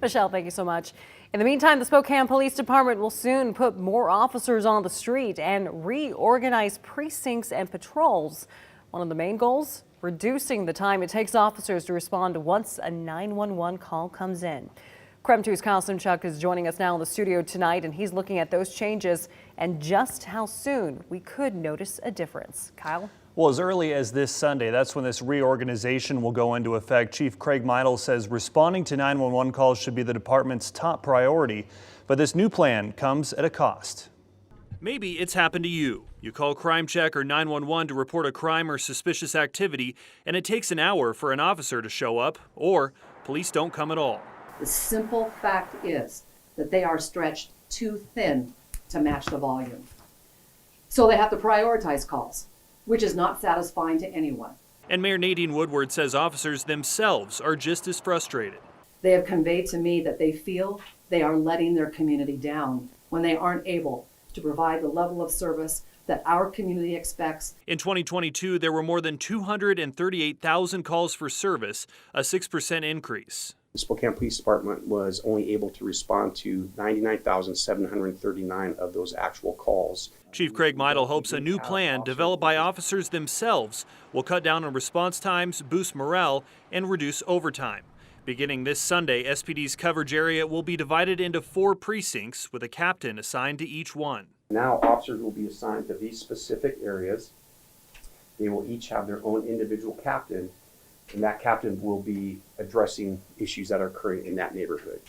Michelle, thank you so much. In the meantime, the Spokane Police Department will soon put more officers on the street and reorganize precincts and patrols. One of the main goals, reducing the time it takes officers to respond once a 911 call comes in. KREM 2's Kyle Simchuk is joining us now in the studio tonight, and he's looking at those changes and just how soon we could notice a difference. Kyle? Well, as early as this Sunday, that's when this reorganization will go into effect. Chief Craig Meidl says responding to 911 calls should be the department's top priority, but this new plan comes at a cost. Maybe it's happened to you. You call Crime Check or 911 to report a crime or suspicious activity, and it takes an hour for an officer to show up, or police don't come at all. The simple fact is that they are stretched too thin to match the volume. So they have to prioritize calls, which is not satisfying to anyone. And Mayor Nadine Woodward says officers themselves are just as frustrated. They have conveyed to me that they feel they are letting their community down when they aren't able to provide the level of service that our community expects. In 2022, there were more than 238,000 calls for service, a 6% increase. The Spokane Police Department was only able to respond to 99,739 of those actual calls. Chief Craig Meidl hopes a new plan developed by officers themselves will cut down on response times, boost morale, and reduce overtime. Beginning this Sunday, SPD's coverage area will be divided into 4 precincts with a captain assigned to each one. Now officers will be assigned to these specific areas. They will each have their own individual captain, and that captain will be addressing issues that are occurring in that neighborhood.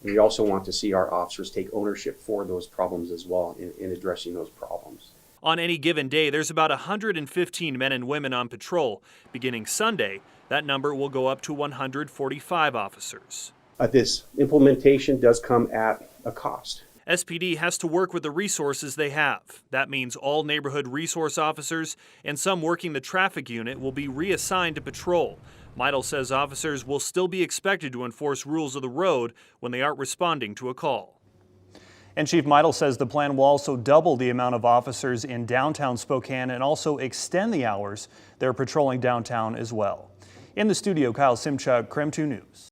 We also want to see our officers take ownership for those problems as well in addressing those problems. On any given day, there's about 115 men and women on patrol. Beginning Sunday, that number will go up to 145 officers. This implementation does come at a cost. SPD has to work with the resources they have. That means all neighborhood resource officers and some working the traffic unit will be reassigned to patrol. Meidl says officers will still be expected to enforce rules of the road when they aren't responding to a call. And Chief Meidl says the plan will also double the amount of officers in downtown Spokane and also extend the hours they're patrolling downtown as well. In the studio, Kyle Simchuk, KREM 2 News.